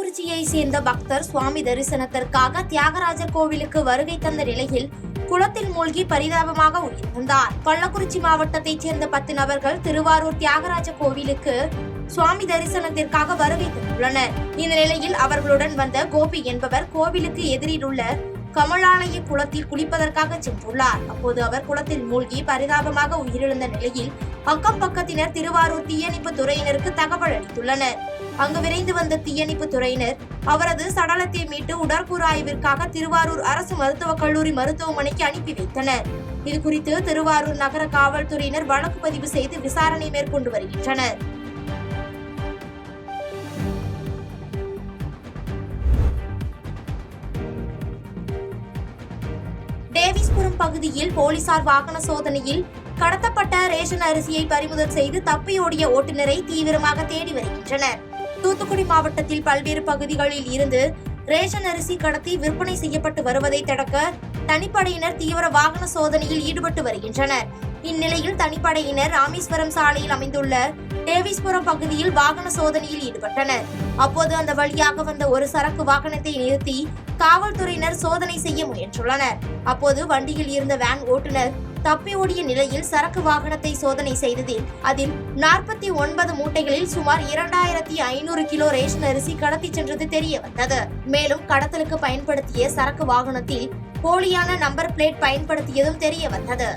கள்ளக்குறிச்சியை சேர்ந்த பக்தர் சுவாமி தரிசனத்திற்காக தியாகராஜர் கோவிலுக்கு வருகை தந்த நிலையில் குளத்தில் மூழ்கி பரிதாபமாக உயிரிழந்தார். கள்ளக்குறிச்சி மாவட்டத்தைச் சேர்ந்த 10 நபர்கள் திருவாரூர் தியாகராஜ கோவிலுக்கு சுவாமி தரிசனத்திற்காக வருகை தந்துள்ளனர். இந்த நிலையில் அவர்களுடன் வந்த கோபி என்பவர் கோவிலுக்கு எதிரில் உள்ள கமலாலய குளத்தில் குளிப்பதற்காக சென்றுள்ளார். அப்போது அவர் குளத்தில் மூழ்கி பரிதாபமாக உயிரிழந்த நிலையில் அக்கம் பக்கத்தினர் திருவாரூர் தீயணைப்பு துறையினருக்கு தகவல் அளித்துள்ளனர். அங்கு விரைந்து வந்த தீயணைப்பு துறையினர் அவரது சடலத்தை மீட்டு உடற்கூறு ஆய்விற்காக திருவாரூர் அரசு மருத்துவக் கல்லூரி மருத்துவமனைக்கு அனுப்பி வைத்தனர். இதுகுறித்து திருவாரூர் நகர காவல்துறையினர் வழக்கு பதிவு செய்து விசாரணை மேற்கொண்டு வருகின்றனர். டேவிஸ்புரம் பகுதியில் போலீசார் வாகன சோதனையில் கடத்தப்பட்ட ரேஷன் அரிசியை பறிமுதல் செய்து தப்பியோடிய ஓட்டுநரை தீவிரமாக தேடி வருகின்றனர். தூத்துக்குடி மாவட்டத்தில் பல்வேறு பகுதிகளில் இருந்து ரேஷன் அரிசி கடத்தி விற்பனை செய்யப்பட்டு வருவதை தடுக்க தனிப்படையினர் தீவிர வாகன சோதனையில் ஈடுபட்டு வருகின்றனர். இந்நிலையில் தனிப்படையினர் ராமேஸ்வரம் சாலையில் அமைந்துள்ள டேவிஸ்புரம் பகுதியில் வாகன சோதனையில் ஈடுபட்டனர். அப்போது அந்த வழியாக வந்த ஒரு சரக்கு வாகனத்தை நிறுத்தி காவல்துறையினர் சோதனை செய்ய முயன்றுள்ளனர். அப்போது வண்டியில் இருந்த வேன் ஓட்டுநர் தப்பி ஓடிய நிலையில் சரக்கு வாகனத்தை சோதனை செய்ததில் அதில் 49 மூட்டைகளில் சுமார் 2500 கிலோ ரேஷன் அரிசி கடத்தி சென்றது தெரிய வந்தது. மேலும் கடத்தலுக்கு பயன்படுத்திய சரக்கு வாகனத்தில் போலியான நம்பர் பிளேட் பயன்படுத்தியதும் தெரிய வந்தது.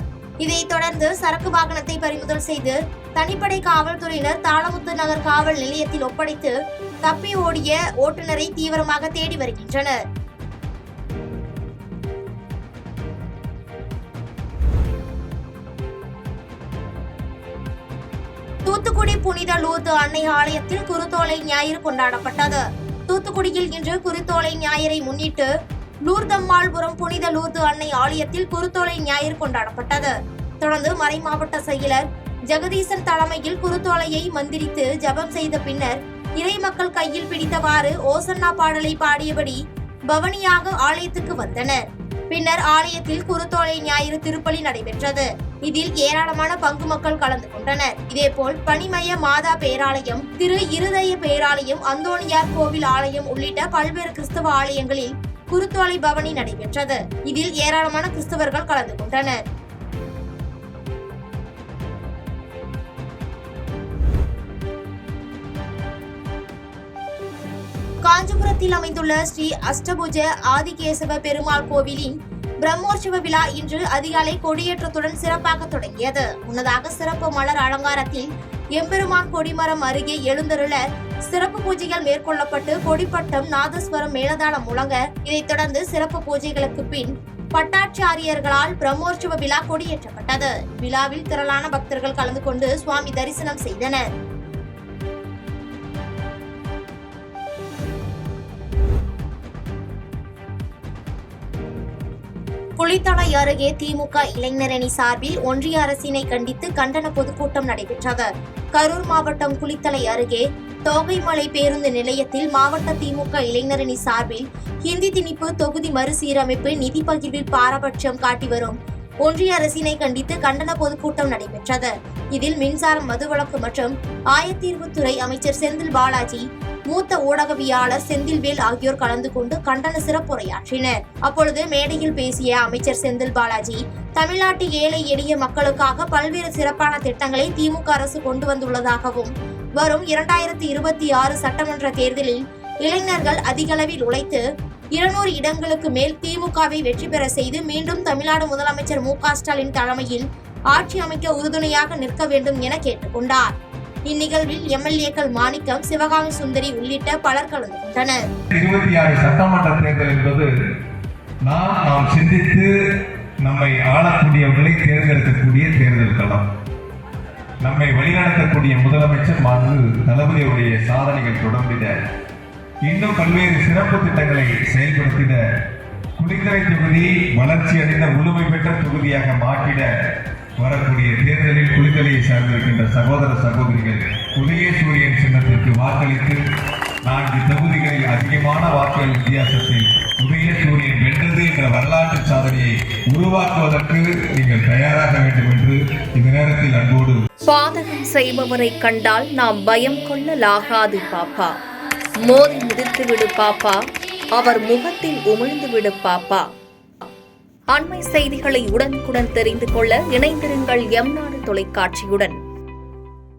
இதைத் தொடர்ந்து சரக்கு வாகனத்தை பறிமுதல் செய்து தனிப்படை காவல்துறையினர் தாளமுத்து நகர் காவல் நிலையத்தில் ஒப்படைத்து தப்பி ஓடிய ஓட்டுநரை தீவிரமாக தேடி வருகின்றனர். தூத்துக்குடி புனித லூர்து அன்னை ஆலயத்தில் குருத்தோலை ஞாயிறு கொண்டாடப்பட்டது. தூத்துக்குடியில் இன்று குருத்தோலை ஞாயிறை முன்னிட்டு லூர்தம்மாள்புரம் புனித லூர்து அன்னை ஆலயத்தில் குருத்தோலை ஞாயிறு கொண்டாடப்பட்டது. தொடர்ந்து மறை மாவட்ட செயலர் ஜெகதீசன் தலைமையில் குருத்தோலையை மந்திரித்து ஜபம் செய்த பின்னர் இறை மக்கள் கையில் பிடித்தவாறு ஓசன்னா பாடலை பாடியபடி பவனியாக ஆலயத்துக்கு வந்தனர். பின்னர் ஆலயத்தில் குருத்தோலை ஞாயிறு திருப்பலி நடைபெற்றது. இதில் ஏராளமான பங்கு மக்கள் கலந்து கொண்டனர். இதேபோல் பனிமய மாதா பேராலயம், திரு இருதய பேராலயம், அந்தோணியார் கோவில் ஆலயம் உள்ளிட்ட பல்வேறு கிறிஸ்தவ ஆலயங்களில் குருத்தோலை பவனி நடைபெற்றது. இதில் ஏராளமான கிறிஸ்தவர்கள் கலந்து கொண்டனர். காஞ்சிபுரத்தில் அமைந்துள்ள ஸ்ரீ அஷ்டபுஜ ஆதிகேசவ பெருமாள் கோவிலின் பிரம்மோற்சவ விழா இன்று அதிகாலை கொடியேற்றத்துடன் சிறப்பாக தொடங்கியது. முன்னதாக சிறப்பு மலர் அலங்காரத்தில் எம்பெருமான் கொடிமரம் அருகே எழுந்தருள சிறப்பு பூஜைகள் மேற்கொள்ளப்பட்டு கொடிப்பட்டம், நாதஸ்வரம், மேலதாளம் முழங்க இதைத் தொடர்ந்து சிறப்பு பூஜைகளுக்கு பின் பட்டாச்சாரியர்களால் பிரம்மோற்சவ விழா கொடியேற்றப்பட்டது. விழாவில் திரளான பக்தர்கள் கலந்து கொண்டு சுவாமி தரிசனம் செய்தனர். குளித்தலை அருகே திமுக இளைஞரணி சார்பில் ஒன்றிய அரசினை கண்டித்து கண்டன பொதுக்கூட்டம் நடைபெற்றது. கரூர் மாவட்டம் குளித்தலை அருகே தோகைமலை பேருந்து நிலையத்தில் மாவட்ட திமுக இளைஞரணி சார்பில் ஹிந்தி திணிப்பு, தொகுதி மறுசீரமைப்பு, நிதி பகிர்வில் பாரபட்சம் காட்டி வரும் ஒன்றிய அரசினை கண்டித்து கண்டன பொதுக்கூட்டம் நடைபெற்றது. இதில் மின்சாரம், மதுவிலக்கு மற்றும் ஆயத்தீர்வுத்துறை அமைச்சர் செந்தில் பாலாஜி, மூத்த ஊடகவியாளர் செந்தில்வேல் ஆகியோர் கலந்து கொண்டு கண்டன சிறப்புரையாற்றினர். அப்பொழுது மேடையில் பேசிய அமைச்சர் செந்தில் பாலாஜி, தமிழ்நாட்டு ஏழை எளிய மக்களுக்காக பல்வேறு சிறப்பான திட்டங்களை திமுக அரசு கொண்டு வந்துள்ளதாகவும் வரும் 2026 சட்டமன்ற தேர்தலில் இளைஞர்கள் அதிகளவில் உழைத்து 200 இடங்களுக்கு மேல் திமுகவை வெற்றி பெற செய்து மீண்டும் தமிழ்நாடு முதலமைச்சர் மு.க. ஸ்டாலின் தலைமையில் ஆட்சி அமைக்க உறுதுணையாக நிற்க வேண்டும் என கேட்டுக்கொண்டார். இந்நிகழ்வில் எம்எல்ஏக்கள் மாணிக்கம், சிவகாமி சுந்தரி உள்ளிட்ட பலர் கலந்து கொண்டனர். 26 சட்டமன்ற தேர்தல் என்பது நாம் சிந்தித்து நம்மை ஆளக்கூடியவர்களை தேர்ந்தெடுக்கக்கூடிய தேர்தல் களம். நம்மை வழிநடத்தக்கூடிய முதலமைச்சர் மாண்பு தளபதியுடைய சாதனைகள் தொடர்ந்திட, இன்னும் பல்வேறு சிறப்பு திட்டங்களை செயல்படுத்திட, குளித்தலை தொகுதி வளர்ச்சி அடைந்த முழுமை பெற்ற தொகுதியாக மாற்றிட வரக்கூடிய தேர்தலில் குளித்தலையை சார்ந்திருக்கின்ற சகோதர சகோதரிகள் உதயசூரியன் சின்னத்திற்கு வாக்களித்து 4 தொகுதிகளில் அதிகமான வாக்குகள் வித்தியாசத்தில் உதயசூரியன் வென்றது என்ற வரலாற்று சாதனையை உருவாக்குவதற்கு நீங்கள் தயாராக வேண்டும் என்று இந்த நேரத்தில் அன்போடு. பாதகம் செய்பவரை கண்டால் நாம் பயம் கொள்ளலாகாது பாப்பா. மோதி மிதித்து விடு பாப்பா, அவர் முகத்தில் உமிழ்ந்து விடு பாப்பா. அண்மை செய்திகளை உடனுக்குடன் தெரிந்து கொள்ள இணைந்திருங்கள் எம் நாடு தொலைக்காட்சியுடன்.